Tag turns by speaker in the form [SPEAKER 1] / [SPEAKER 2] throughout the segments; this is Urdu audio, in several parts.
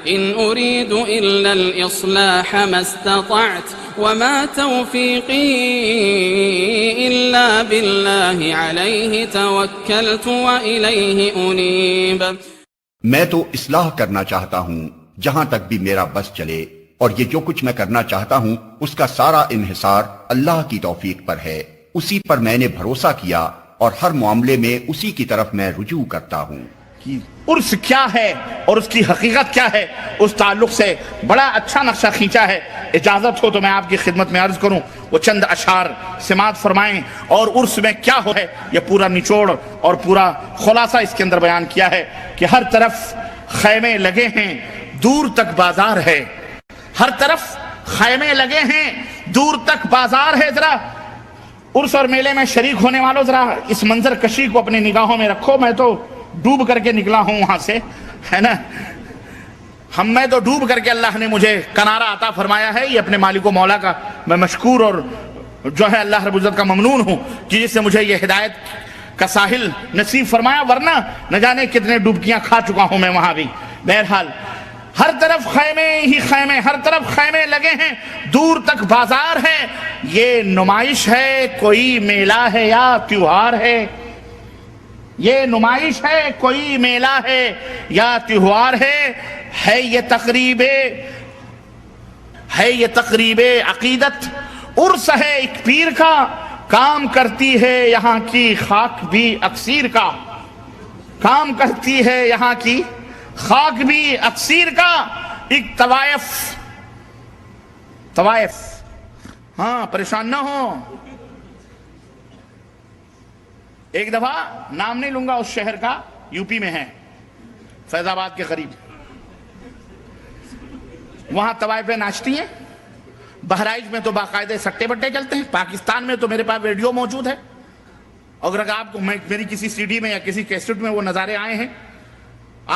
[SPEAKER 1] إن أريد إلا الإصلاح ما استطعت وما توفيقي إلا بالله عليه توكلت وإليه أنيب۔
[SPEAKER 2] میں تو اصلاح کرنا چاہتا ہوں جہاں تک بھی میرا بس چلے، اور یہ جو کچھ میں کرنا چاہتا ہوں اس کا سارا انحصار اللہ کی توفیق پر ہے، اسی پر میں نے بھروسہ کیا اور ہر معاملے میں اسی کی طرف میں رجوع کرتا ہوں۔
[SPEAKER 3] عرس کیا ہے اور اس کی حقیقت کیا ہے، اس تعلق سے بڑا اچھا نقشہ کھینچا ہے۔ اجازت ہو تو میں آپ کی خدمت میں عرض کروں، وہ چند اشعار سماعت فرمائیں، اور عرس میں کیا ہو ہے یہ پورا نچوڑ اور پورا خلاصہ اس کے اندر بیان کیا ہے کہ ہر طرف خیمے لگے ہیں، دور تک بازار ہے، ہر طرف خیمے لگے ہیں، دور تک بازار ہے۔ ذرا عرس اور میلے میں شریک ہونے والوں ذرا اس منظر کشی کو اپنی نگاہوں میں رکھو۔ میں تو ڈوب کر کے نکلا ہوں وہاں سے، ہے نا، میں تو ڈوب کر کے اللہ نے مجھے کنارہ عطا فرمایا ہے، یہ اپنے مالک و مولا کا میں مشکور اور جو ہے اللہ رب العزت کا ممنون ہوں کہ جس سے مجھے یہ ہدایت کا ساحل نصیب فرمایا، ورنہ نہ جانے کتنے ڈوبکیاں کھا چکا ہوں میں وہاں بھی۔ بہرحال ہر طرف خیمے ہی خیمے، ہر طرف خیمے لگے ہیں، دور تک بازار ہے۔ یہ نمائش ہے، کوئی میلہ ہے یا تیوہار ہے؟ یہ نمائش ہے، کوئی میلہ ہے یا تیوہار ہے یہ تقریب عقیدت، عرس ہے ایک پیر کا، کام کرتی ہے یہاں کی خاک بھی اکسیر کا، کام کرتی ہے یہاں کی خاک بھی اکسیر کا۔ ایک طوائف، ہاں پریشان نہ ہو، ایک دفعہ نام نہیں لوں گا اس شہر کا، یو پی میں ہے، فیض آباد کے قریب، وہاں طوائفیں ناچتی ہیں۔ بہرائچ میں تو باقاعدے سٹے بٹے چلتے ہیں، پاکستان میں تو میرے پاس ویڈیو موجود ہے، اگر آپ کو میری کسی سی ڈی میں یا کسی کیسٹ میں وہ نظارے آئے ہیں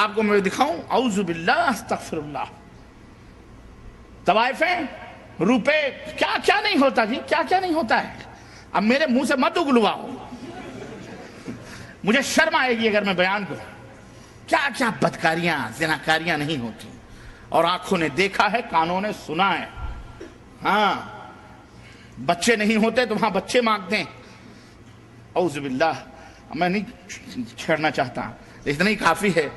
[SPEAKER 3] آپ کو میں دکھاؤں، اعوذ باللہ استغفر اللہ، طوائفیں، روپے، کیا کیا نہیں ہوتا جی، کیا کیا نہیں ہوتا ہے۔ اب میرے منہ سے مت اگلواؤ، مجھے شرم آئے گی اگر میں بیان کروں، کیا کیا بدکاریاں زناکاریاں نہیں ہوتی، اور آنکھوں نے دیکھا ہے، کانوں نے سنا ہے۔ ہاں بچے نہیں ہوتے تو وہاں بچے مانگتے ہیں، اعوذ باللہ، میں نہیں چھیڑنا چاہتا، اتنا ہی کافی ہے۔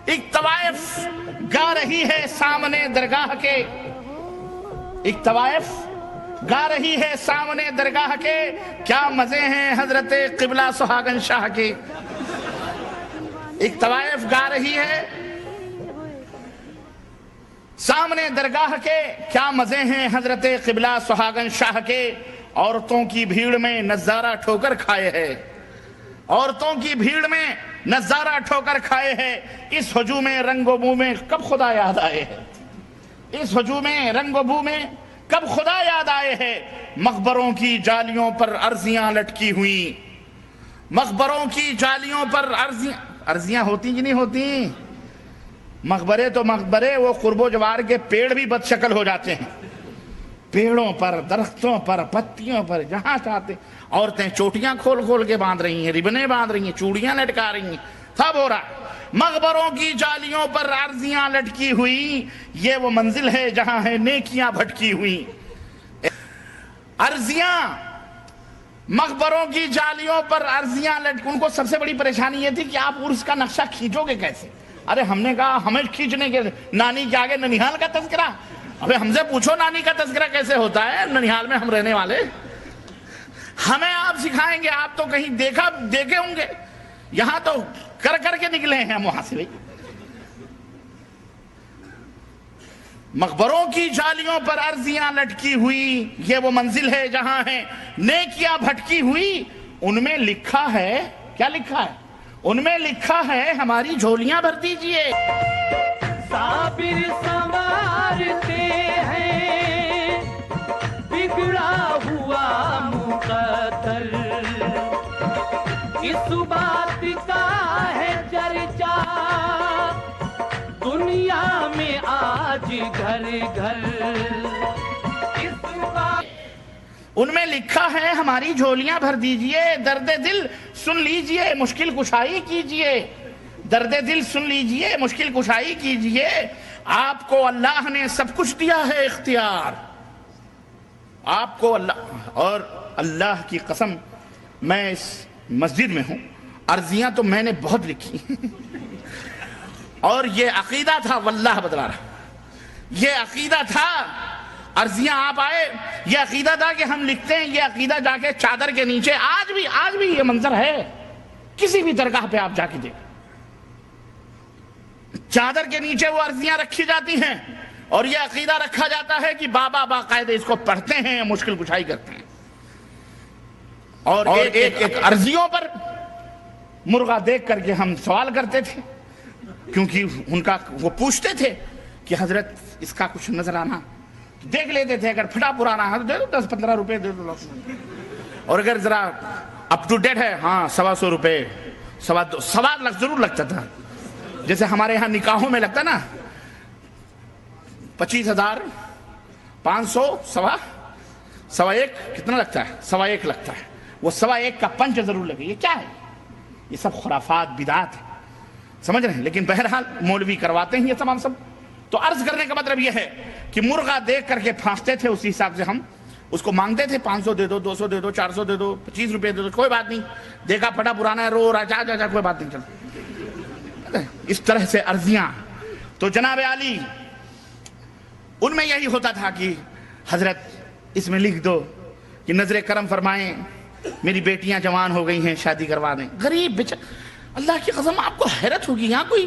[SPEAKER 3] ایک طوائف گا رہی ہے سامنے درگاہ کے، ایک طوائف گا رہی ہے سامنے درگاہ کے، کیا مزے ہیں حضرت قبلہ سہاگن شاہ کے۔ ایک طوائف گا رہی ہے سامنے درگاہ کے، کیا مزے ہیں حضرت قبلہ سہاگن شاہ کے، عورتوں کی بھیڑ میں نظارہ ٹھوکر کھائے ہے، عورتوں کی بھیڑ میں نظارہ ٹھوکر کھائے ہے۔ اس ہجوم رنگ و بو میں کب خدا یاد آئے ہے، اس ہجوم رنگ و بو میں کب خدا یاد آئے ہے۔ مقبروں کی جالیوں پر عرضیاں لٹکی ہوئی، مقبروں کی جالیوں پر عرضیاں ہوتی کہ نہیں ہوتی؟ مقبرے تو مقبرے، وہ قرب و جوار کے پیڑ بھی بد شکل ہو جاتے ہیں، پیڑوں پر، درختوں پر، پتیوں پر، جہاں چاہتے عورتیں چوٹیاں کھول کھول کے باندھ رہی ہیں، ربنیں باندھ رہی ہیں، چوڑیاں لٹکا رہی ہیں، سب ہو رہا ہے۔ مقبروں کی جالیوں پر عرضیاں لٹکی ہوئی، یہ وہ منزل ہے جہاں ہے نیکیاں بھٹکی ہوئی۔ عرضیاں، مقبروں کی جالیوں پر عرضیاں ان کو سب سے بڑی پریشانی یہ تھی کہ آپ عرس کا نقشہ کھینچو گے کیسے؟ ارے ہم نے کہا ہمیں کھینچنے کے، نانی کے آگے ننیحال کا تذکرہ، ابھی ہم سے پوچھو نانی کا تذکرہ کیسے ہوتا ہے، ننیحال میں ہم رہنے والے، ہمیں آپ سکھائیں گے، آپ تو کہیں دیکھے ہوں گے، یہاں تو کر کر کے نکلے ہیں ہم وہاں سے۔ بھائی مقبروں کی جالیوں پر عرضیاں لٹکی ہوئی، یہ وہ منزل ہے جہاں ہے نیکیاں بھٹکی ہوئی، ان میں لکھا ہے، کیا لکھا ہے؟ ان میں لکھا ہے ہماری جھولیاں بھر دیجئے۔
[SPEAKER 4] صابر سنوارتے ہیں بگڑا ہوا مقدر، اس بات کا ہے چرچا دنیا میں آج گھر گھر۔
[SPEAKER 3] ان میں لکھا ہے ہماری جھولیاں بھر دیجئے، درد دل سن لیجئے، مشکل کشائی کیجئے، درد دل سن لیجئے، مشکل کشائی کیجئے۔ آپ کو اللہ نے سب کچھ دیا ہے اختیار، آپ کو اللہ، اور اللہ کی قسم میں اس مسجد میں ہوں، عرضیاں تو میں نے بہت لکھی اور یہ عقیدہ تھا، واللہ بتلا رہا، یہ عقیدہ تھا، عرضیاں آپ آئے، یہ عقیدہ تھا کہ ہم لکھتے ہیں، یہ عقیدہ جا کے چادر کے نیچے آج بھی یہ منظر ہے، کسی بھی درگاہ پہ آپ جا کے دیکھیں، چادر کے نیچے وہ عرضیاں رکھی جاتی ہیں اور یہ عقیدہ رکھا جاتا ہے کہ بابا باقاعدہ اس کو پڑھتے ہیں، مشکل کشائی کرتے ہیں، اور ایک عرضیوں پر مرغا دیکھ کر کے ہم سوال کرتے تھے، کیونکہ ان کا وہ پوچھتے تھے کہ حضرت اس کا کچھ نظر آنا، دیکھ لیتے تھے، اگر پھٹا پرانا ہے تو دے دو 10-15 روپے دے دو، اور اگر ذرا اپ ٹو ڈیٹ ہے ہاں 125 روپے، 1.25 لاکھ ضرور لگتا تھا، جیسے ہمارے ہاں نکاحوں میں لگتا نا 25,000 500 1.25 کتنا لگتا ہے، 1.25 لگتا ہے، وہ 1.25 کا پنچ ضرور لگے، یہ کیا ہے، یہ سب خرافات بدعات ہے، سمجھ رہے ہیں، لیکن بہرحال مولوی کرواتے ہیں یہ تمام سب۔ تو عرض کرنے کا مطلب یہ ہے کہ مرغا دیکھ کر کے پھانستے تھے، اسی حساب سے ہم اس کو مانگتے تھے، 500 دے دو، 200 دے دو، 400 دے دو، 25 روپے دے دو، کوئی بات نہیں، دیکھا پھٹا پرانا ہے، رو رہا، جا کوئی بات نہیں، چل اس طرح سے عرضیاں۔ تو جناب عالی ان میں یہی ہوتا تھا کہ حضرت اس میں لکھ دو کہ نظر کرم فرمائیں، میری بیٹیاں جوان ہو گئی ہیں، شادی کروا دیں۔ غریب اللہ کی قسم آپ کو حیرت ہوگی، یہاں کوئی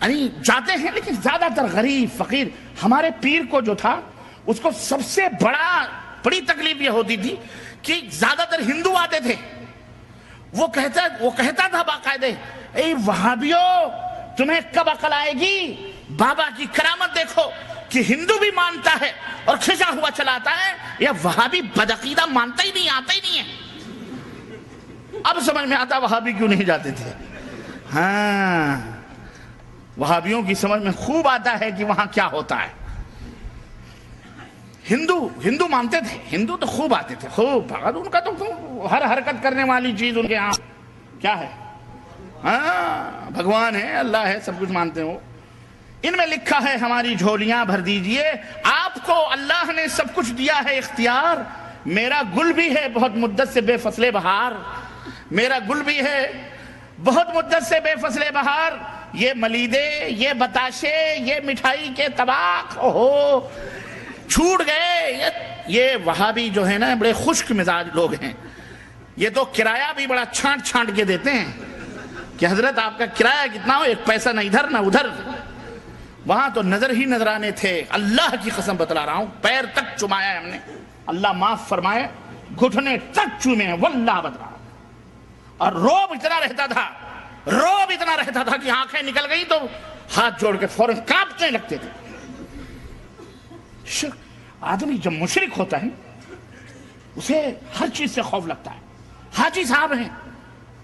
[SPEAKER 3] یعنی جاتے ہیں لیکن زیادہ تر غریب فقیر۔ ہمارے پیر کو جو تھا اس کو سب سے بڑی تکلیف یہ ہوتی تھی کہ زیادہ تر ہندو آتے تھے، وہ کہتا تھا باقاعدہ، اے وہابیو تمہیں کب عقل آئے گی، بابا کی کرامت دیکھو کہ ہندو بھی مانتا ہے اور کھنچا ہوا چلاتا ہے، یا وہابی بدعقیدہ مانتا ہی نہیں، آتا ہی نہیں ہے۔ اب سمجھ میں آتا وہابی کیوں نہیں جاتے تھے۔ ہاں وہابیوں کی سمجھ میں خوب آتا ہے کہ وہاں کیا ہوتا ہے۔ ہندو مانتے تھے، ہندو تو خوب آتے تھے، خوب، ان کا تو ہر حرکت کرنے والی چیز ان کے ہاں کیا ہے، ہاں بھگوان ہے، اللہ ہے، سب کچھ مانتے ہو۔ ان میں لکھا ہے ہماری جھولیاں بھر دیجئے، آپ کو اللہ نے سب کچھ دیا ہے اختیار، میرا گل بھی ہے بہت مدت سے بے فصل بہار، میرا گل بھی ہے بہت مدت سے بے فصل بہار، یہ ملیدے، یہ بتاشے، یہ مٹھائی کے طباق اوہو چھوٹ گئے۔ یہ وہابی جو ہے نا بڑے خشک مزاج لوگ ہیں، یہ تو کرایہ بھی بڑا چھانٹ کے دیتے ہیں کہ حضرت آپ کا کرایہ کتنا ہو، 1 پیسہ نہ ادھر نہ ادھر۔ وہاں تو نظر ہی نظرانے تھے، اللہ کی قسم بتلا رہا ہوں، پیر تک چمایا ہے ہم نے، اللہ معاف فرمائے، گھٹنے تک چومے ہیں، واللہ بتلا رہا ہوں۔ اور روب اتنا رہتا تھا کہ آنکھیں نکل گئی تو ہاتھ جوڑ کے فوراً کانپنے لگتے تھے۔ آدمی جب مشرک ہوتا ہے اسے ہر چیز سے خوف لگتا ہے۔ حاجی صاحب ہیں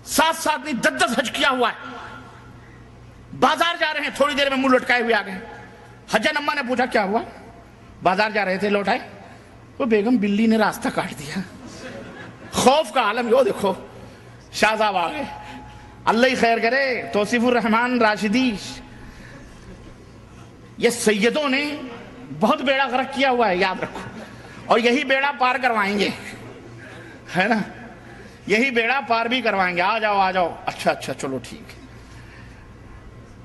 [SPEAKER 3] 7 نہیں 10 حج کیا ہوا ہے، بازار جا رہے ہیں، تھوڑی دیر میں منہ لٹکائے ہوئے آ گئے۔ حجن اماں نے پوچھا کیا ہوا، بازار جا رہے تھے لوٹائے، وہ بیگم بلی نے راستہ کاٹ دیا۔ خوف کا عالم، یہ دیکھو شاہ صاحب آ گئے، اللہ ہی خیر کرے، توصیف الرحمن راشدی، یہ سیدوں نے بہت بیڑا غرق کیا ہوا ہے، یاد رکھو، اور یہی بیڑا پار کروائیں گے، ہے نا، یہی بیڑا پار بھی کروائیں گے۔ آ جاؤ، اچھا چلو ٹھیک ہے۔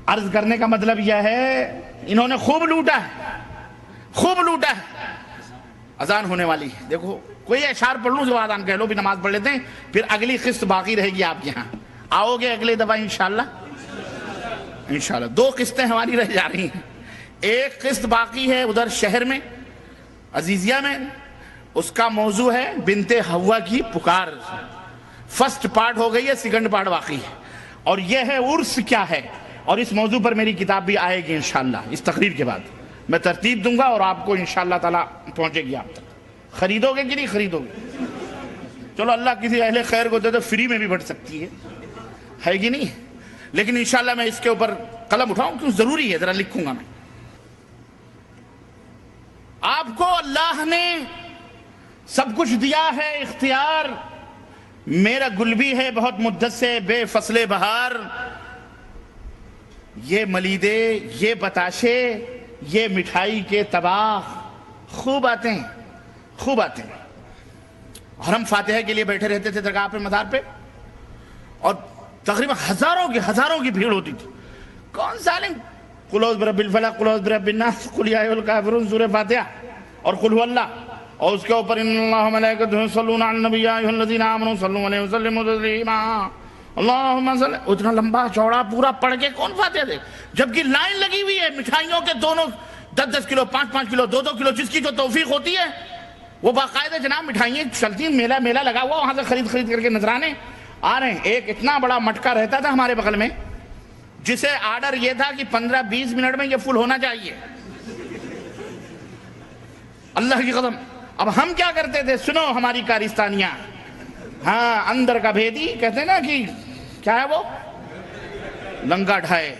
[SPEAKER 3] عرض کرنے کا مطلب یہ ہے انہوں نے خوب لوٹا ہے۔ اذان ہونے والی ہے، دیکھو کوئی اشعار پڑھ لوں جو اذان کہہ لو، بھی نماز پڑھ لیتے ہیں، پھر اگلی قسط باقی رہے گی آپ کے ہاں، آؤ گے اگلے دفعہ انشاءاللہ 2 قسطیں ہماری رہ جا رہی ہیں، ایک قسط باقی ہے ادھر شہر میں عزیزیہ میں، اس کا موضوع ہے بنت حوا کی پکار، فرسٹ پارٹ ہو گئی ہے، سیکنڈ پارٹ باقی ہے، اور یہ ہے عرس کیا ہے، اور اس موضوع پر میری کتاب بھی آئے گی انشاءاللہ اس تقریر کے بعد، میں ترتیب دوں گا اور آپ کو انشاءاللہ تعالی پہنچے گی آپ تک۔ خریدو گے کہ نہیں خریدو گے؟ چلو اللہ کسی اہل خیر کو دے تو فری میں بھی بڑھ سکتی ہے کہ نہیں، لیکن انشاءاللہ میں اس کے اوپر قلم اٹھاؤں کیوں، ضروری ہے، ذرا لکھوں گا میں۔ آپ کو اللہ نے سب کچھ دیا ہے اختیار، میرا گل بھی ہے بہت مدت سے بے فصل بہار، یہ ملیدے، یہ بتاشے، یہ مٹھائی کے طباخ خوب آتے ہیں، خوب آتے ہیں، اور ہم فاتحہ کے لیے بیٹھے رہتے تھے درگاہ پہ، مزار پہ، اور تقریباً ہزاروں کی بھیڑ ہوتی تھی. کون ظالم قل اعوذ برب الفلق، قل اعوذ برب الناس، قل یا ایھا الکافرون، سورہ فاتحہ اور قل هو اللہ، اور اس کے اوپر ان اللہ ملائکتہ یصلون علی النبی یا ایھا الذین آمنوا صلوا علیہ وسلموا تسلیما، اللہم صل. اتنا لمبا چوڑا پورا پڑھ کے کون فاتحہ دے؟ جبکہ لائن لگی ہوئی ہے مٹھائیوں کے، دونوں 10 کلو، 5 کلو، 2 کلو، جس کی جو توفیق ہوتی ہے وہ باقاعدہ جناب مٹھائیاں چلتی ہیں، میلہ لگا ہوا، وہاں سے خرید کر کے نذرانے آ رہے ہیں. ایک اتنا بڑا مٹکا رہتا تھا ہمارے بغل میں، جسے آرڈر یہ تھا کہ 15-20 منٹ میں یہ فل ہونا چاہیے. اللہ کی قسم. اب ہم کیا کرتے تھے؟ سنو ہماری کارستانیاں. ہاں، اندر کا بھیدی کہتے ہیں نا کہ کیا ہے وہ؟ لنگا ڈھائے،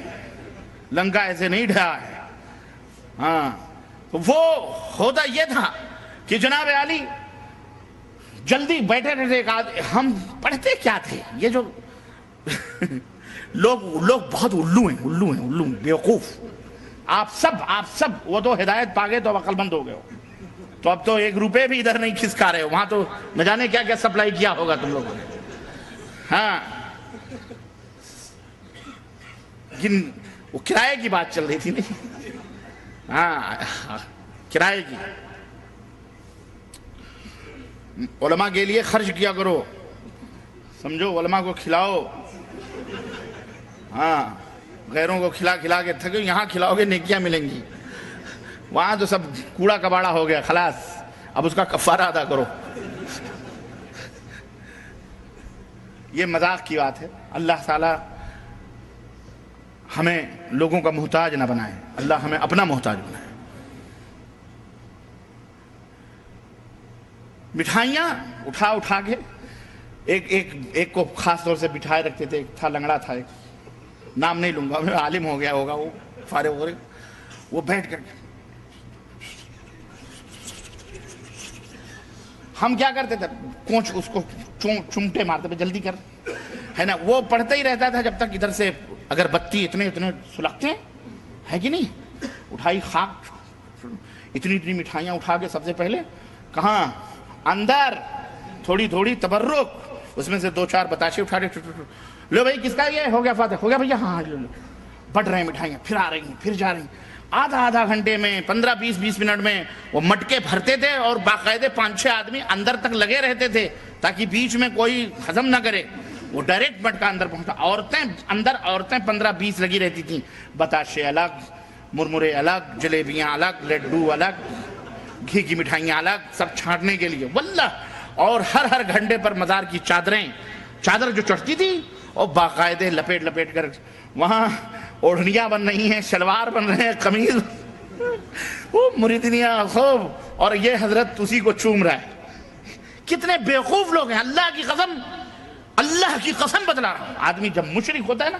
[SPEAKER 3] لنگا ایسے نہیں ڈھائے. ہاں، وہ ہوتا یہ تھا کہ جناب عالی جلدی بیٹھے رہتے. ہم پڑھتے کیا تھے؟ یہ جو لوگ بہت الو ہیں، بیوقوف. آپ سب وہ تو ہدایت پا گئے تو اب عقل مند ہو گئے ہو. تو اب تو 1 روپے بھی ادھر نہیں کھسکا رہے ہو، وہاں تو نہ جانے کیا سپلائی کیا ہوگا تم لوگوں نے. ہاں، وہ کرائے کی بات چل رہی تھی نہیں؟ ہاں، کرائے کی. علماء کے لیے خرچ کیا کرو، سمجھو، علماء کو کھلاؤ. ہاں، غیروں کو کھلا کے تھکو، یہاں کھلاؤ گے نیکیاں ملیں گی. وہاں تو سب کوڑا کباڑا ہو گیا، خلاص. اب اس کا کفارہ ادا کرو. یہ مذاق کی بات ہے. اللہ تعالی ہمیں لوگوں کا محتاج نہ بنائے، اللہ ہمیں اپنا محتاج بنائے. مٹھائیاں اٹھا کے ایک کو خاص طور سے بٹھائے رکھتے تھے. ایک تھا، لنگڑا تھا، ایک نام نہیں لوں گا، عالم ہو گیا ہوگا، وہ فارغ ہو رہے، وہ بیٹھ کر ہم کیا کرتے تھے؟ کونچ اس کو چمٹے مارتے تھے، جلدی کر، ہے نا. وہ پڑھتا ہی رہتا تھا جب تک ادھر سے اگر بتی اتنے سلگتے ہیں کہ نہیں. اٹھائی خاک، اتنی مٹھائیاں اٹھا کے سب سے پہلے کہاں؟ اندر. تھوڑی تبرک، اس میں سے 2-4 بتاشے اٹھا کے، لو بھائی کس کا یہ ہو گیا؟ فاتح ہو گیا بھیا؟ ہاں. بڑھ رہے ہیں مٹھائیاں، پھر آ رہی ہیں، پھر جا رہی ہیں. آدھا گھنٹے میں 15-20 منٹ میں وہ مٹکے بھرتے تھے، اور باقاعدہ 5-6 آدمی اندر تک لگے رہتے تھے تاکہ بیچ میں کوئی ہضم نہ کرے. وہ ڈائریکٹ مٹکا اندر پہنچتا. عورتیں 15-20 لگی رہتی تھیں. بتاشے الگ، مرمرے الگ، جلیبیاں الگ، لڈو الگ، گھی کی مٹھائیاں الگ، سب چھانٹنے کے لیے واللہ. اور ہر گھنٹے پر مزار کی چادر جو چڑھتی تھی، اور باقاعدہ لپیٹ کر وہاں اوڑھنیاں بن رہی ہیں، شلوار بن رہے ہیں، قمیض، وہ مریدنیاں خوب. اور یہ حضرت اسی کو چوم رہا ہے. کتنے بیوقوف لوگ ہیں. اللہ کی قسم بتلا رہا ہوں. آدمی جب مشرک ہوتا ہے نا،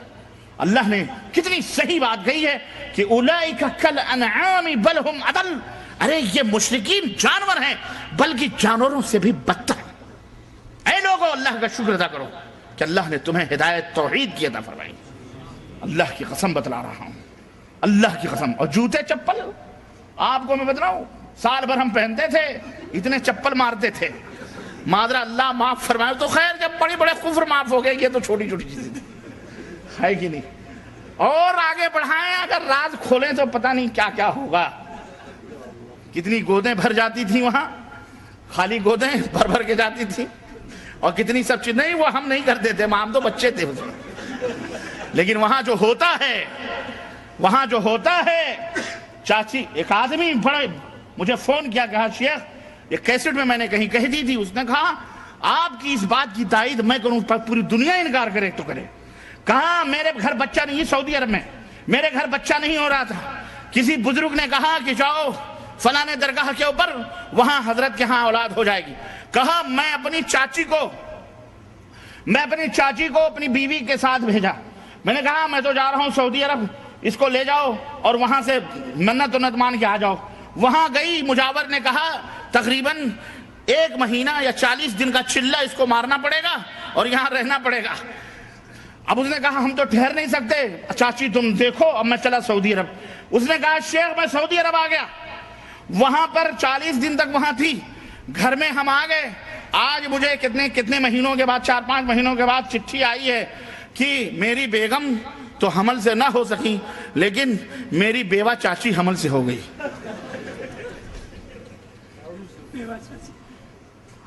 [SPEAKER 3] اللہ نے کتنی صحیح بات کہی ہے کہ اولئک کالانعام بل ہم اضل. ارے یہ مشرکین جانور ہیں، بلکہ جانوروں سے بھی بدتر. اے لوگوں، اللہ کا شکر ادا کرو کہ اللہ نے تمہیں ہدایت توحید کی عطا فرمائی. اللہ کی قسم بتلا رہا ہوں، اللہ کی قسم. اور جوتے چپل آپ کو میں بتلاؤں، سال بھر ہم پہنتے تھے، اتنے چپل مارتے تھے. معذرہ اللہ معاف فرمائے تو خیر، جب بڑے کفر معاف ہو گئے. یہ تو چھوٹی چیزیں تھیں، ہے کہ نہیں. اور آگے بڑھائیں، اگر راز کھولیں تو پتہ نہیں کیا ہوگا. کتنی گودیں بھر جاتی تھیں وہاں، خالی گودیں بھر کے جاتی تھیں. اور کتنی سب چیز. نہیں، وہ ہم نہیں کرتے تھے، ہم تو بچے تھے. لیکن وہاں جو ہوتا ہے چاچی. ایک آدمی بڑے مجھے فون کیا، کہا شیخ یہ کیسٹ میں نے کہیں کہہ دی تھی. اس نے کہا آپ کی اس بات کی تائید میں کروں، پوری دنیا انکار کرے تو کرے. کہا میرے گھر بچہ نہیں، سعودی عرب میں میرے گھر بچہ نہیں ہو رہا تھا. کسی بزرگ نے کہا کہ جاؤ فلانے درگاہ کے اوپر، وہاں حضرت کے ہاں اولاد ہو جائے گی. کہا میں اپنی چاچی کو اپنی بیوی کے ساتھ بھیجا. میں نے کہا میں تو جا رہا ہوں سعودی عرب، اس کو لے جاؤ اور وہاں سے منت مان کے آ جاؤ. وہاں گئی، مجاور نے کہا تقریباً 1 مہینہ یا 40 دن کا چلہ اس کو مارنا پڑے گا اور یہاں رہنا پڑے گا. اب اس نے کہا ہم تو ٹھہر نہیں سکتے، چاچی تم دیکھو، اب میں چلا سعودی عرب۔ اس نے کہا شیخ میں سعودی عرب آ گیا، وہاں پر 40 دن تک وہاں تھی، گھر میں ہم آ گئے، آج مجھے کتنے مہینوں کے بعد، 4-5 مہینوں کے بعد چٹھی آئی ہے کہ میری بیگم تو حمل سے نہ ہو سکی لیکن میری بیوہ چاچی حمل سے ہو گئی۔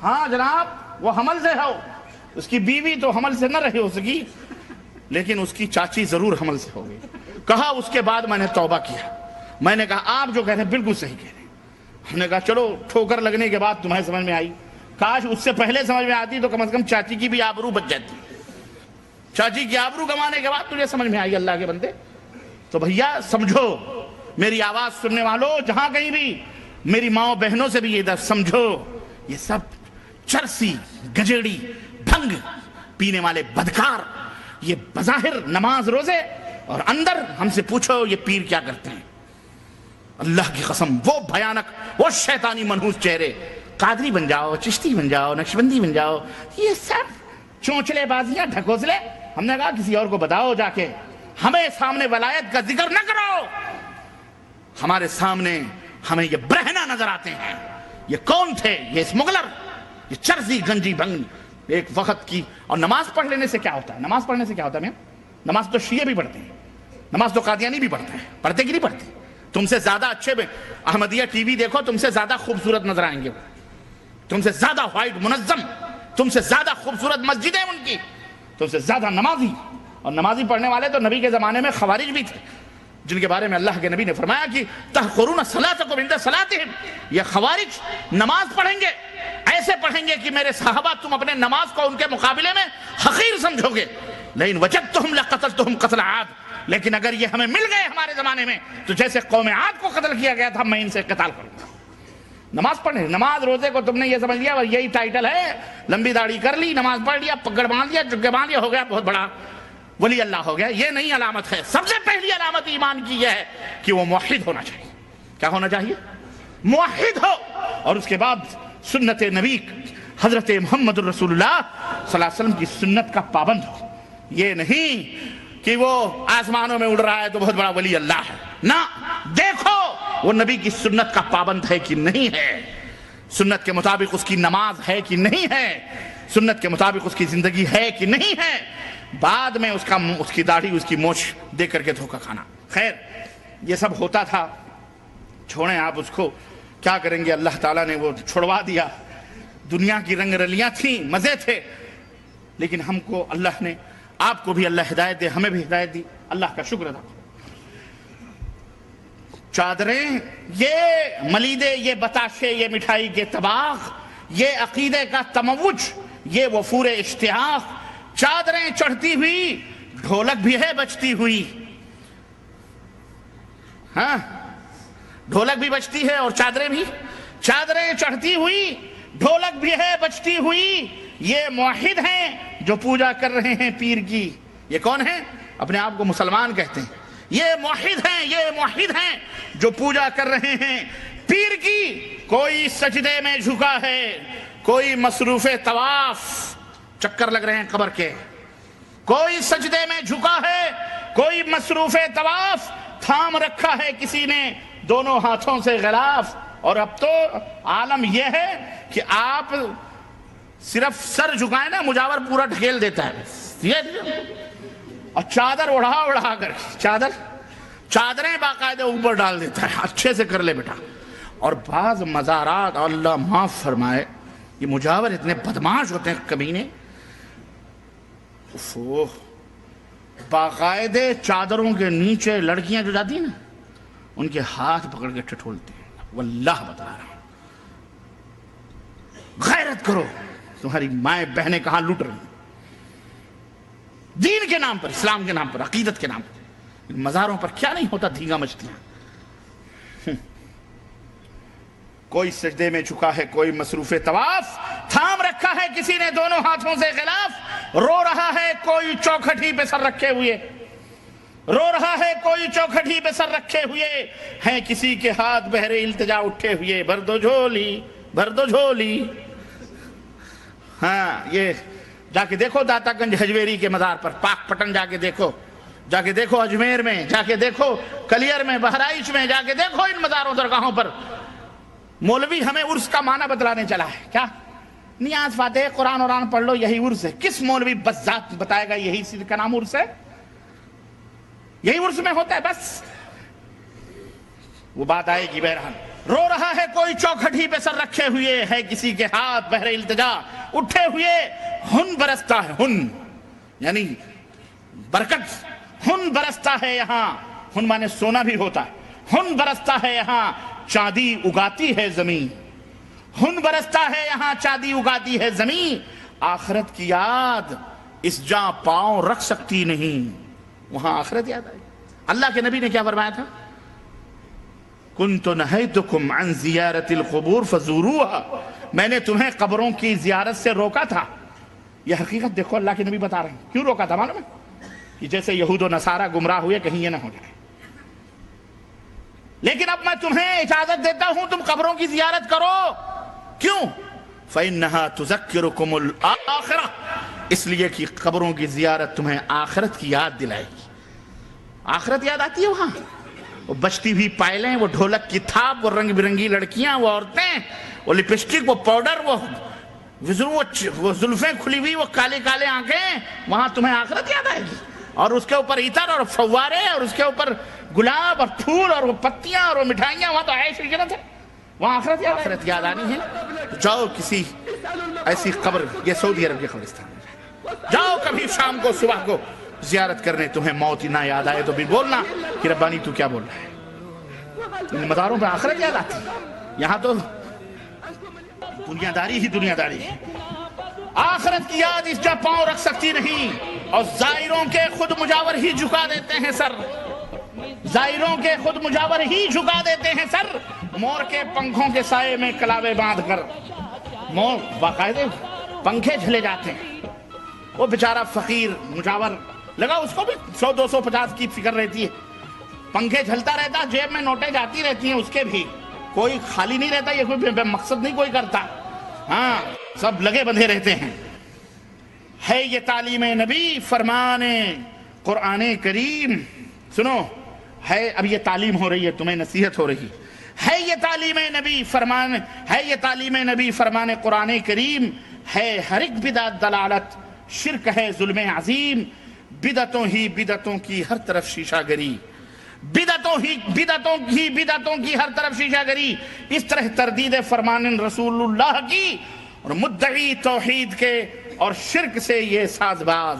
[SPEAKER 3] ہاں جناب، وہ حمل سے ہو، اس کی بیوی تو حمل سے نہ رہی ہو سکی لیکن اس کی چاچی ضرور حمل سے ہو گئی۔ کہا اس کے بعد میں نے توبہ کیا، میں نے کہا آپ جو کہہ رہے ہیں بالکل صحیح کہہ رہے ہیں۔ ہم نے کہا چلو ٹھوکر لگنے کے بعد تمہیں سمجھ میں آئی، کاش اس سے پہلے سمجھ میں آتی تو کم از کم چاچی کی بھی آبرو بچ جاتی۔ چاچی کی آبرو گنوانے کے بعد تجھے سمجھ میں آئی اللہ کے بندے۔ تو بھیا سمجھو، میری آواز سننے والوں جہاں کہیں بھی، میری ماں بہنوں سے بھی یہ درس سمجھو، یہ سب چرسی، گجیڑی، بھنگ پینے والے بدکار، یہ بظاہر نماز روزے اور اندر ہم سے پوچھو یہ پیر کیا کرتے ہیں۔ اللہ کی قسم وہ بھیانک، وہ شیطانی منحوس چہرے، قادری بن جاؤ، چشتی بن جاؤ، نقشبندی بن جاؤ، یہ سب چونچلے بازیاں، ڈھکوسلے۔ ہم نے کہا کسی اور کو بتاؤ جا کے، ہمیں سامنے ولایت کا ذکر نہ کرو، ہمارے سامنے ہمیں یہ برہنہ نظر آتے ہیں۔ یہ کون تھے؟ یہ اسمگلر، یہ چرسی گنجی بھنگ ایک وقت کی۔ اور نماز پڑھ لینے سے کیا ہوتا ہے؟ نماز پڑھنے سے کیا ہوتا ہے؟ نماز تو شیعہ بھی پڑھتے ہیں، نماز تو قادیانی بھی پڑھتے ہیں، پڑھتے کہ نہیں پڑھتے؟ تم سے زیادہ اچھے میں احمدیہ ٹی وی دیکھو، تم سے زیادہ خوبصورت نظر آئیں گے، تم سے زیادہ وائٹ منظم، تم سے زیادہ خوبصورت مسجدیں ان کی، تم سے زیادہ نمازی۔ اور نمازی پڑھنے والے تو نبی کے زمانے میں خوارج بھی تھے، جن کے بارے میں اللہ کے نبی نے فرمایا کہ تحقرون صلاتکم عند صلاتہم، یہ خوارج نماز پڑھیں گے، ایسے پڑھیں گے کہ میرے صحابہ تم اپنے نماز کو ان کے مقابلے میں حقیر سمجھو گے۔ لیکن وجدتہم لقتلتہم قتل عاد، لیکن اگر یہ ہمیں مل گئے ہمارے زمانے میں تو جیسے قوم عاد کو قتل کیا گیا تھا میں ان سے قتال کروں گا۔ نماز پڑھنے، نماز روزے کو تم نے یہ سمجھ لیا یہی ٹائٹل ہے، لمبی داڑھی کر لی، نماز پڑھ لیا، پگڑ باندھ لیا، جگہ باندھ لیا، ہو گیا بہت بڑا ولی اللہ ہو گیا۔ یہ نہیں علامت ہے۔ سب سے پہلی علامت ایمان کی یہ ہے کہ وہ موحد ہونا چاہیے۔ کیا ہونا چاہیے؟ موحد ہو، اور اس کے بعد سنت نبی حضرت محمد الرسول اللہ صلی اللہ علیہ وسلم کی سنت کا پابند ہو۔ یہ نہیں کہ وہ آسمانوں میں اڑ رہا ہے تو بہت بڑا ولی اللہ ہے، نہ، دیکھو وہ نبی کی سنت کا پابند ہے کہ نہیں ہے، سنت کے مطابق اس کی نماز ہے کہ نہیں ہے، سنت کے مطابق اس کی زندگی ہے کہ نہیں ہے، بعد میں اس کی داڑھی، اس کی مونچھ دے کر کے دھوکہ کھانا۔ خیر یہ سب ہوتا تھا، چھوڑیں آپ اس کو، کیا کریں گے، اللہ تعالیٰ نے وہ چھڑوا دیا۔ دنیا کی رنگ رلیاں تھیں، مزے تھے، لیکن ہم کو اللہ نے، آپ کو بھی اللہ ہدایت دے، ہمیں بھی ہدایت دی، اللہ کا شکر ادا کرو۔ چادریں، یہ ملیدے، یہ بتاشے، یہ مٹھائی کے طباخ، یہ عقیدے کا تموج، یہ وفور اشتیاق، چادریں چڑھتی ہوئی، ڈھولک بھی ہے بجتی ہوئی، ہاں ڈھولک بھی بجتی ہے اور چادریں بھی، چادریں چڑھتی ہوئی، ڈھولک بھی ہے بجتی ہوئی، یہ موحد ہیں جو پوجا کر رہے ہیں پیر کی۔ یہ کون ہیں؟ اپنے آپ کو مسلمان کہتے ہیں، یہ موحد ہیں، یہ موحد ہیں جو پوجا کر رہے ہیں پیر کی۔ کوئی سجدے میں جھکا ہے، کوئی مصروف طواف، چکر لگ رہے ہیں قبر کے، کوئی سجدے میں جھکا ہے، کوئی مصروف طواف، تھام رکھا ہے کسی نے دونوں ہاتھوں سے غلاف۔ اور اب تو عالم یہ ہے کہ آپ صرف سر جھکائیں نا، مجاور پورا ڈھکیل دیتا ہے، اور چادر اڑا کر، چادریں باقاعدہ اوپر ڈال دیتا ہے، اچھے سے کر لے بیٹا۔ اور بعض مزارات، اللہ معاف فرمائے، یہ مجاور اتنے بدماش ہوتے ہیں کمینے، باقاعدے چادروں کے نیچے لڑکیاں جو جاتی ہیں نا، ان کے ہاتھ پکڑ کے ٹھٹولتے ہیں۔ واللہ بتا رہا ہوں، غیرت کرو، تمہاری مائیں بہنیں کہاں لٹ رہی ہیں، دین کے نام پر، اسلام کے نام پر، عقیدت کے نام پر۔ مزاروں پر کیا نہیں ہوتا، دھینگا مچھلیاں۔ کوئی سجدے میں جھکا ہے، کوئی مصروف طواف، تھام رکھا ہے کسی نے دونوں ہاتھوں سے غلاف، رو رہا ہے کوئی چوکھٹ ہی پہ سر رکھے ہوئے، رو رہا ہے کوئی چوکھٹ ہی پہ سر رکھے ہوئے ہیں، کسی کے ہاتھ بہرے التجا اٹھے ہوئے، بھر دو جھولی، بھر دو جھولی۔ ہاں یہ جا کے دیکھو داتا گنج ہجویری کے مزار پر، پاک پٹن جا کے دیکھو، جا کے دیکھو اجمیر میں، جا کے دیکھو کلیر میں، بہرائچ میں، جا کے دیکھو ان مزاروں درگاہوں پر مولوی ہمیں عرس کا معنی بتلانے چلا ہے. کیا نیاز فاتح قرآن اوران پڑھ لو یہی عرس ہے؟ کس مولوی بس ذات بتائے گا یہی چیز کا نام عرس ہے؟ یہی عرس میں ہوتا ہے بس. وہ بات آئے گی. بہرحال رو رہا ہے کوئی چوکھٹ ہی پہ سر رکھے ہوئے، ہے کسی کے ہاتھ بہر التجا اٹھے ہوئے، ہن برستا ہے، ہن یعنی برکت، ہن برستا ہے یہاں، ہن مانے سونا بھی ہوتا ہے، ہن برستا ہے یہاں چاندی اگاتی ہے زمین، ہن برستا ہے یہاں چاندی اگاتی ہے زمین، آخرت کی یاد اس جاں پاؤں رکھ سکتی نہیں. وہاں آخرت یاد آئی. اللہ کے نبی نے کیا فرمایا تھا؟ کنت نہیتکم عن زیارت القبور فزوروها، میں نے تمہیں قبروں کی زیارت سے روکا تھا. یہ حقیقت دیکھو اللہ کے نبی بتا رہے ہیں. کیوں روکا تھا معلوم ہے؟ کہ جیسے یہود و نصارہ گمراہ ہوئے کہیں یہ نہ ہو جائے. لیکن اب میں تمہیں اجازت دیتا ہوں تم قبروں کی زیارت کرو. کیوں؟ فَإِنَّهَا تُذَكِّرُكُمُ الْآخِرَةَ، اس لیے کہ قبروں کی زیارت تمہیں آخرت کی یاد دلائے گی. آخرت یاد آتی ہے وہاں. وہ بچتی ہوئی پائلیں، وہ ڈھولک کی تھاپ، وہ رنگ برنگی لڑکیاں، وہ عورتیں، وہ لپسٹک، وہ پاؤڈر، وہ زلفیں کھلی ہوئی، وہ کالے کالے آنکھیں، وہاں تمہیں آخرت یاد آئے گی. اور اس کے اوپر عطر اور فوارے، اور اس کے اوپر گلاب اور پھول اور وہ پتیاں اور وہ مٹھائیاں، وہاں تو عیش و عشرت ہے. وہاں آخرت یاد آنی ہے. جاؤ کسی ایسی قبر، یہ سعودی عرب کے قبرستان میں جاؤ کبھی شام کو صبح کو زیارت کرنے، تمہیں موت نہ یاد آئے تو بھی بولنا کہ ربانی تو کیا بول رہا ہے. ان مزاروں پہ آخرت یاد آتی ہے. یہاں تو دنیا داری ہی دنیا داری ہے. آخرت کی یاد اس جا پاؤں رکھ سکتی نہیں. اور زائروں کے خود مجاور ہی جھکا دیتے ہیں سر، زائروں کے خود مجاور ہی جھکا دیتے ہیں سر. مور کے پنکھوں کے سائے میں کلاوے باندھ کر مور باقاعدے پنکھے جھلے جاتے ہیں. وہ بیچارہ فقیر مجاور لگا، اس کو بھی 100-250 کی فکر رہتی ہے. پنکھے جھلتا رہتا، جیب میں نوٹیں جاتی رہتی ہیں اس کے بھی، کوئی خالی نہیں رہتا. یہ کوئی مقصد نہیں کوئی کرتا. ہاں سب لگے بندھے رہتے ہیں. ہے یہ تعلیم نبی فرمان قرآن کریم. سنو، ہے اب یہ تعلیم ہو رہی ہے، تمہیں نصیحت ہو رہی ہے. یہ تعلیم نبی فرمان، ہے یہ تعلیم نبی فرمان قرآن کریم. ہے ہر ایک بدعت دلالت، شرک ہے ظلم عظیم. بدعتوں ہی بدعتوں کی ہر طرف شیشہ گری، بدعتوں کی ہر طرف شیشہ گری. اس طرح تردید فرمان رسول اللہ کی اور مدعی توحید کے اور شرک سے یہ ساز باز،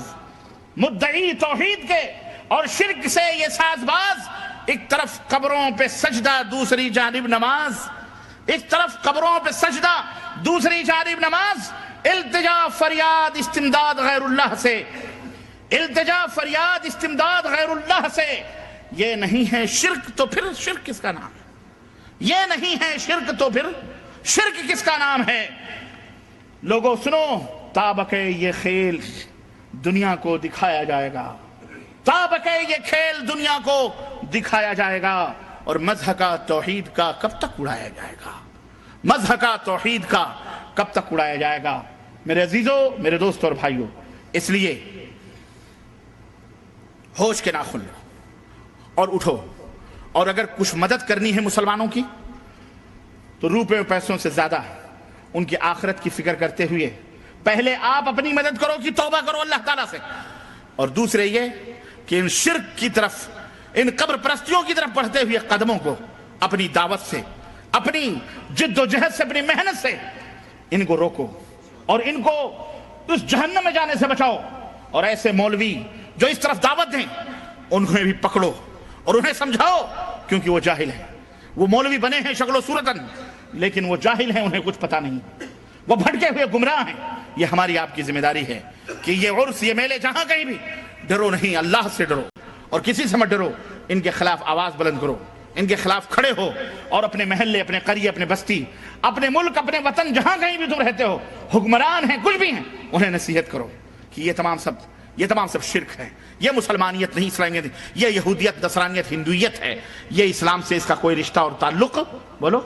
[SPEAKER 3] مدعی توحید کے اور شرک سے یہ ساز باز. ایک طرف قبروں پہ سجدہ، دوسری جانب نماز. ایک طرف قبروں پہ سجدہ، دوسری جانب نماز. التجا فریاد استمداد غیر اللہ سے، التجا فریاد استمداد غیر اللہ سے. یہ نہیں ہے شرک تو پھر شرک کس کا نام ہے؟ یہ نہیں ہے شرک تو پھر شرک کس کا نام ہے؟ لوگوں سنو، تابکے یہ کھیل دنیا کو دکھایا جائے گا، تابکے یہ کھیل دنیا کو دکھایا جائے گا. اور مذہب کا توحید کا کب تک اڑایا جائے گا؟ مذہب کا توحید کا کب تک اڑایا جائے گا؟ میرے عزیزوں، میرے دوستوں اور بھائیوں، اس لیے ہوش کے ناخن لو اور اٹھو. اور اگر کچھ مدد کرنی ہے مسلمانوں کی تو روپے و پیسوں سے زیادہ ان کی آخرت کی فکر کرتے ہوئے پہلے آپ اپنی مدد کرو کہ توبہ کرو اللہ تعالیٰ سے. اور دوسرے یہ کہ ان شرک کی طرف، ان قبر پرستیوں کی طرف بڑھتے ہوئے قدموں کو اپنی دعوت سے، اپنی جد و جہد سے، اپنی محنت سے ان کو روکو اور ان کو اس جہنم میں جانے سے بچاؤ. اور ایسے مولوی جو اس طرف دعوت دیں انہیں بھی پکڑو اور انہیں سمجھاؤ، کیونکہ وہ جاہل ہیں. وہ مولوی بنے ہیں شکل و صورتاً، لیکن وہ جاہل ہیں، انہیں کچھ پتہ نہیں، وہ بھٹکے ہوئے گمراہ ہیں. یہ ہماری آپ کی ذمہ داری ہے کہ یہ عرس، یہ میلے جہاں کہیں بھی ڈرو نہیں، اللہ سے ڈرو اور کسی سے مت ڈرو. ان کے خلاف آواز بلند کرو، ان کے خلاف کھڑے ہو اور اپنے محلے، اپنے قریے، اپنے بستی، اپنے ملک، اپنے وطن، جہاں کہیں بھی تم رہتے ہو، حکمران ہیں کچھ بھی ہیں، انہیں نصیحت کرو کہ یہ تمام سب شرک ہے. یہ مسلمانیت نہیں، اسلامیت، یہ یہودیت، نصرانیت، ہندویت ہے. یہ اسلام سے اس کا کوئی رشتہ اور تعلق بولو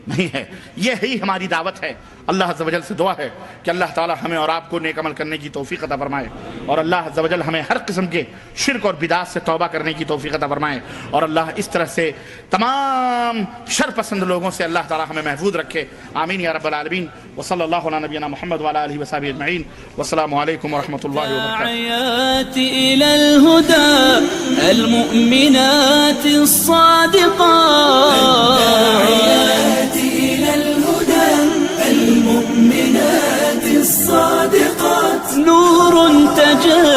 [SPEAKER 3] نہیں ہے. یہی ہماری دعوت ہے. اللہ عز و جل سے دعا ہے کہ اللہ تعالی ہمیں اور آپ کو نیک عمل کرنے کی توفیق عطا فرمائے, اور اللہ عز و جل ہمیں ہر قسم کے شرک اور بدعات سے توبہ کرنے کی توفیق عطا فرمائے, اور اللہ اس طرح سے تمام شر پسند لوگوں سے اللہ تعالی ہمیں محفوظ رکھے. آمین یا رب العالمین. وصلی اللہ علی نبینا محمد وعلی آلہ وصحبہ اجمعین. والسلام علیکم ورحمۃ اللہ وبرکاتہ.
[SPEAKER 5] الداعيات إلى الهدى المؤمنات الصادقات, الداعيات إلى الهدى المؤمنات الصادقات, نور تجلى